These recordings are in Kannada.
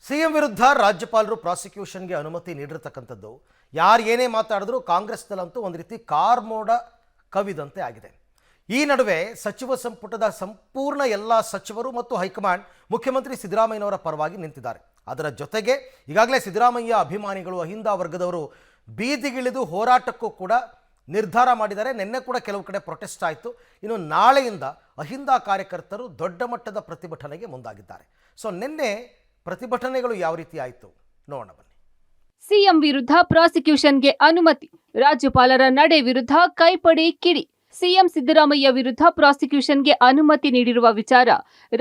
ಸಿಎಂ ವಿರುದ್ಧ ರಾಜ್ಯಪಾಲರು ಪ್ರಾಸಿಕ್ಯೂಷನ್ಗೆ ಅನುಮತಿ ನೀಡಿರತಕ್ಕಂಥದ್ದು ಯಾರು ಏನೇ ಮಾತಾಡಿದ್ರು ಕಾಂಗ್ರೆಸ್ನಲ್ಲಂತೂ ಒಂದು ರೀತಿ ಕಾರ್ಮೋಡ ಕವಿದಂತೆ ಆಗಿದೆ. ಈ ನಡುವೆ ಸಚಿವ ಸಂಪುಟದ ಸಂಪೂರ್ಣ ಎಲ್ಲ ಸಚಿವರು ಮತ್ತು ಹೈಕಮಾಂಡ್ ಮುಖ್ಯಮಂತ್ರಿ ಸಿದ್ದರಾಮಯ್ಯನವರ ಪರವಾಗಿ ನಿಂತಿದ್ದಾರೆ. ಅದರ ಜೊತೆಗೆ ಈಗಾಗಲೇ ಸಿದ್ದರಾಮಯ್ಯ ಅಭಿಮಾನಿಗಳು ಅಹಿಂದ ವರ್ಗದವರು ಬೀದಿಗಿಳಿದು ಹೋರಾಟಕ್ಕೂ ಕೂಡ ನಿರ್ಧಾರ ಮಾಡಿದ್ದಾರೆ. ನಿನ್ನೆ ಕೂಡ ಕೆಲವು ಕಡೆ ಪ್ರೊಟೆಸ್ಟ್ ಆಯಿತು. ಇನ್ನು ನಾಳೆಯಿಂದ ಅಹಿಂದ ಕಾರ್ಯಕರ್ತರು ದೊಡ್ಡ ಮಟ್ಟದ ಪ್ರತಿಭಟನೆಗೆ ಮುಂದಾಗಿದ್ದಾರೆ. ಸೊ ನಿನ್ನೆ ಪ್ರತಿಭಟನೆಗಳು ಯಾವ ರೀತಿ ಆಯಿತು ನೋಡೋಣ ಬನ್ನಿ. ಸಿಎಂ ವಿರುದ್ಧ ಪ್ರಾಸಿಕ್ಯೂಷನ್ಗೆ ಅನುಮತಿ, ರಾಜ್ಯಪಾಲರ ನಡೆ ವಿರುದ್ಧ ಕೈಪಡೆ ಕಿಡಿ. ಸಿಎಂ ಸಿದ್ದರಾಮಯ್ಯ ವಿರುದ್ಧ ಪ್ರಾಸಿಕ್ಯೂಷನ್ಗೆ ಅನುಮತಿ ನೀಡಿರುವ ವಿಚಾರ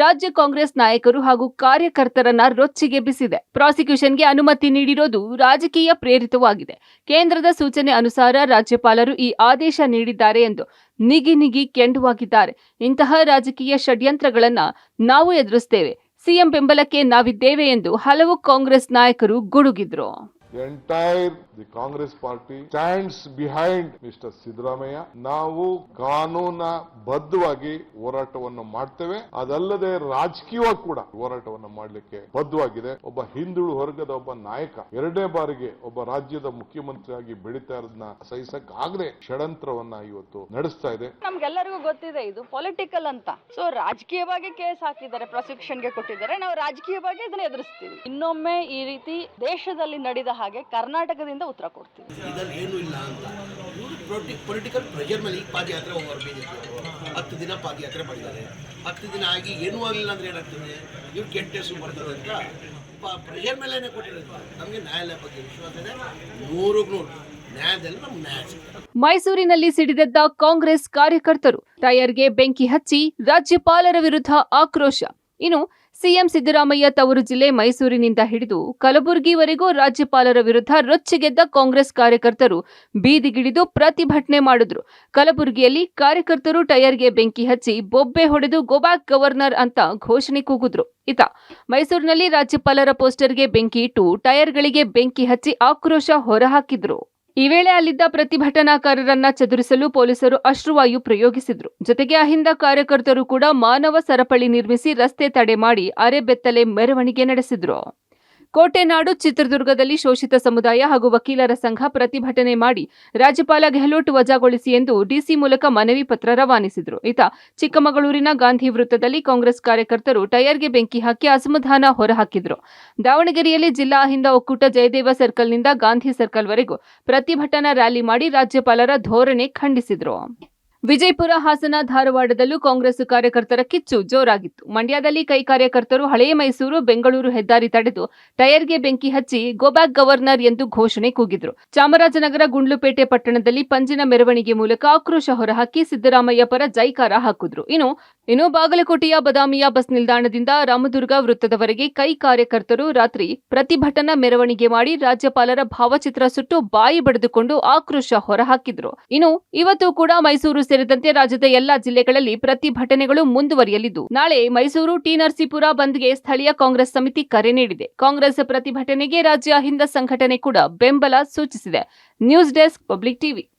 ರಾಜ್ಯ ಕಾಂಗ್ರೆಸ್ ನಾಯಕರು ಹಾಗೂ ಕಾರ್ಯಕರ್ತರನ್ನ ರೊಚ್ಚಿಗೆಬ್ಬಿಸಿದೆ. ಪ್ರಾಸಿಕ್ಯೂಷನ್ಗೆ ಅನುಮತಿ ನೀಡಿರೋದು ರಾಜಕೀಯ ಪ್ರೇರಿತವಾಗಿದೆ. ಕೇಂದ್ರದ ಸೂಚನೆ ಅನುಸಾರ ರಾಜ್ಯಪಾಲರು ಈ ಆದೇಶ ನೀಡಿದ್ದಾರೆ ಎಂದು ನಿಗಿ ಕೆಂಡುವಾಗಿದ್ದಾರೆ. ಇಂತಹ ರಾಜಕೀಯ ಷಡ್ಯಂತ್ರಗಳನ್ನ ನಾವು ಎದುರಿಸುತ್ತೇವೆ, ಸಿಎಂ ಬೆಂಬಲಕ್ಕೆ ನಾವಿದ್ದೇವೆ ಎಂದು ಹಲವು ಕಾಂಗ್ರೆಸ್ ನಾಯಕರು ಗುಡುಗಿದ್ರು. The Congress party stands behind Mr. Siddaramaiah. ನಾವು ಕಾನೂನ ಬದ್ಧವಾಗಿ ಹೋರಾಟವನ್ನು ಮಾಡ್ತೇವೆ. ಅದಲ್ಲದೆ ರಾಜಕೀಯವಾಗಿ ಕೂಡ ಹೋರಾಟವನ್ನು ಮಾಡಲಿಕ್ಕೆ ಬದ್ಧವಾಗಿದೆ. ಒಬ್ಬ ಹಿಂದುಳಿದ ವರ್ಗದ ಒಬ್ಬ ನಾಯಕ ಎರಡನೇ ಬಾರಿಗೆ ಒಬ್ಬ ರಾಜ್ಯದ ಮುಖ್ಯಮಂತ್ರಿಯಾಗಿ ಬೆಳೀತಾ ಇರೋದನ್ನ ಸಹಿಸಕ್ಕಾಗದೆ ಷಡ್ಯಂತ್ರವನ್ನ ಇವತ್ತು ನಡೆಸ್ತಾ ಇದೆ. ನಮ್ಗೆಲ್ಲರಿಗೂ ಗೊತ್ತಿದೆ ಇದು ಪೊಲಿಟಿಕಲ್ ಅಂತ. ಸೊ ರಾಜಕೀಯವಾಗಿ ಕೇಸ್ ಹಾಕಿದ್ದಾರೆ, ಪ್ರಾಸಿಕ್ಯೂಷನ್ಗೆ ಕೊಟ್ಟಿದ್ದಾರೆ. ನಾವು ರಾಜಕೀಯವಾಗಿ ಇದನ್ನ ಎದುರಿಸ್ತೀವಿ. ಇನ್ನೊಮ್ಮೆ ಈ ರೀತಿ ದೇಶದಲ್ಲಿ ನಡೆದ ಹಾಗೆ ಕರ್ನಾಟಕದಿಂದ ಉತ್ತರ ಕೊಡ್ತೀವಿ. ಇದರಲ್ಲಿ ಏನೂ ಇಲ್ಲ ಅಂತ ಇವರು ಪೊಲಿಟಿಕಲ್ ಪ್ರೆಷರ್ ಮೇಲೆ ಈಗ ಪಾದಯಾತ್ರೆ ಹೋಗೋರು ಬಿಜೆಪಿ 10 ದಿನ ಪಾದಯಾತ್ರೆ ಮಾಡಿದ್ದಾರೆ. 10 ದಿನ ಆಗಿ ಏನೂ ಆಗಲಿಲ್ಲ ಅಂದ್ರೆ ಏನಾಗ್ತದೆ, ಇವ್ರು ಕೆಟ್ಟ ಹೆಸರು ಬರ್ತದೆ ಅಂತ ಪ್ರೆಷರ್ ಮೇಲೇನೆ ಕೊಟ್ಟಿರೋದು. ನಮಗೆ ನ್ಯಾಯಾಲಯ ಬಗ್ಗೆ ವಿಶ್ವಾಸ ಇದೆ. 100 ನ್ಯಾಯದಲ್ಲಿ ನಮ್ಗೆ ನ್ಯಾಯ ಸಿಗ್ತದೆ. ಮೈಸೂರಿನಲ್ಲಿ ಸಿಡಿದೆದ್ದ ಕಾಂಗ್ರೆಸ್ ಕಾರ್ಯಕರ್ತರು ಟೈರ್ಗೆ ಬೆಂಕಿ ಹಚ್ಚಿ ರಾಜ್ಯಪಾಲರ ವಿರುದ್ಧ ಆಕ್ರೋಶ. ಇನ್ನು ಸಿಎಂ ಸಿದ್ದರಾಮಯ್ಯ ತವರು ಜಿಲ್ಲೆ ಮೈಸೂರಿನಿಂದ ಹಿಡಿದು ಕಲಬುರಗಿವರೆಗೂ ರಾಜ್ಯಪಾಲರ ವಿರುದ್ಧ ರೊಚ್ಚಿಗೆದ್ದ ಕಾಂಗ್ರೆಸ್ ಕಾರ್ಯಕರ್ತರು ಬೀದಿಗಿಳಿದು ಪ್ರತಿಭಟನೆ ಮಾಡಿದ್ರು. ಕಲಬುರಗಿಯಲ್ಲಿ ಕಾರ್ಯಕರ್ತರು ಟೈರ್ಗೆ ಬೆಂಕಿ ಹಚ್ಚಿ ಬೊಬ್ಬೆ ಹೊಡೆದು ಗೋ ಬ್ಯಾಕ್ ಗವರ್ನರ್ ಅಂತ ಘೋಷಣೆ ಕೂಗಿದ್ರು. ಮೈಸೂರಿನಲ್ಲಿ ರಾಜ್ಯಪಾಲರ ಪೋಸ್ಟರ್ಗೆ ಬೆಂಕಿ ಇಟ್ಟು ಟೈರ್ಗಳಿಗೆ ಬೆಂಕಿ ಹಚ್ಚಿ ಆಕ್ರೋಶ ಹೊರಹಾಕಿದ್ರು. ಈ ವೇಳೆ ಅಲ್ಲಿದ್ದ ಪ್ರತಿಭಟನಾಕಾರರನ್ನ ಚದುರಿಸಲು ಪೊಲೀಸರು ಅಶ್ರುವಾಯು ಪ್ರಯೋಗಿಸಿದ್ರು. ಜೊತೆಗೆ ಅಹಿಂದ ಕಾರ್ಯಕರ್ತರು ಕೂಡ ಮಾನವ ಸರಪಳಿ ನಿರ್ಮಿಸಿ ರಸ್ತೆ ತಡೆ ಮಾಡಿ ಅರೆಬೆತ್ತಲೆ ಮೆರವಣಿಗೆ ನಡೆಸಿದ್ರು. ಕೋಟೆನಾಡು ಚಿತ್ರದುರ್ಗದಲ್ಲಿ ಶೋಷಿತ ಸಮುದಾಯ ಹಾಗೂ ವಕೀಲರ ಸಂಘ ಪ್ರತಿಭಟನೆ ಮಾಡಿ ರಾಜ್ಯಪಾಲ ಗೆಹ್ಲೋಟ್ ವಜಾಗೊಳಿಸಿ ಎಂದು ಡಿಸಿ ಮೂಲಕ ಮನವಿ ಪತ್ರ ರವಾನಿಸಿದ್ರು. ಚಿಕ್ಕಮಗಳೂರಿನ ಗಾಂಧಿ ವೃತ್ತದಲ್ಲಿ ಕಾಂಗ್ರೆಸ್ ಕಾರ್ಯಕರ್ತರು ಟೈರ್ಗೆ ಬೆಂಕಿ ಹಾಕಿ ಅಸಮಾಧಾನ ಹೊರಹಾಕಿದ್ರು. ದಾವಣಗೆರೆಯಲ್ಲಿ ಜಿಲ್ಲಾ ಅಹಿಂದ ಒಕ್ಕೂಟ ಜಯದೇವ ಸರ್ಕಲ್ನಿಂದ ಗಾಂಧಿ ಸರ್ಕಲ್ವರೆಗೂ ಪ್ರತಿಭಟನಾ ರ್ಯಾಲಿ ಮಾಡಿ ರಾಜ್ಯಪಾಲರ ಧೋರಣೆ ಖಂಡಿಸಿದ್ರು. ವಿಜಯಪುರ, ಹಾಸನ, ಧಾರವಾಡದಲ್ಲೂ ಕಾಂಗ್ರೆಸ್ ಕಾರ್ಯಕರ್ತರ ಕಿಚ್ಚು ಜೋರಾಗಿತ್ತು. ಮಂಡ್ಯದಲ್ಲಿ ಕೈ ಕಾರ್ಯಕರ್ತರು ಹಳೆಯ ಮೈಸೂರು ಬೆಂಗಳೂರು ಹೆದ್ದಾರಿ ತಡೆದು ಟೈರ್ಗೆ ಬೆಂಕಿ ಹಚ್ಚಿ ಗೋ ಬ್ಯಾಕ್ ಗವರ್ನರ್ ಎಂದು ಘೋಷಣೆ ಕೂಗಿದ್ರು. ಚಾಮರಾಜನಗರ, ಗುಂಡ್ಲುಪೇಟೆ ಪಟ್ಟಣದಲ್ಲಿ ಪಂಜಿನ ಮೆರವಣಿಗೆ ಮೂಲಕ ಆಕ್ರೋಶ ಹೊರಹಾಕಿ ಸಿದ್ದರಾಮಯ್ಯ ಪರ ಜೈಕಾರ ಹಾಕಿದ್ರು. ಇನ್ನು ಬಾಗಲಕೋಟೆಯ ಬದಾಮಿಯ ಬಸ್ ನಿಲ್ದಾಣದಿಂದ ರಾಮದುರ್ಗ ವೃತ್ತದವರೆಗೆ ಕೈ ಕಾರ್ಯಕರ್ತರು ರಾತ್ರಿ ಪ್ರತಿಭಟನಾ ಮೆರವಣಿಗೆ ಮಾಡಿ ರಾಜ್ಯಪಾಲರ ಭಾವಚಿತ್ರ ಸುಟ್ಟು ಬಾಯಿ ಬಡಿದುಕೊಂಡು ಆಕ್ರೋಶ ಹೊರಹಾಕಿದ್ರು. ಇವತ್ತು ಕೂಡ ಮೈಸೂರು ಸೇರಿದಂತೆ ರಾಜ್ಯದ ಎಲ್ಲಾ ಜಿಲ್ಲೆಗಳಲ್ಲಿ ಪ್ರತಿಭಟನೆಗಳು ಮುಂದುವರಿಯಲಿದ್ದು, ನಾಳೆ ಮೈಸೂರು ಟಿ ನರಸೀಪುರ ಬಂದ್ಗೆ ಸ್ಥಳೀಯ ಕಾಂಗ್ರೆಸ್ ಸಮಿತಿ ಕರೆ ನೀಡಿದೆ. ಕಾಂಗ್ರೆಸ್ ಪ್ರತಿಭಟನೆಗೆ ರಾಜ್ಯ ಅಹಿಂದ ಸಂಘಟನೆ ಕೂಡ ಬೆಂಬಲ ಸೂಚಿಸಿದೆ. News desk, public TV.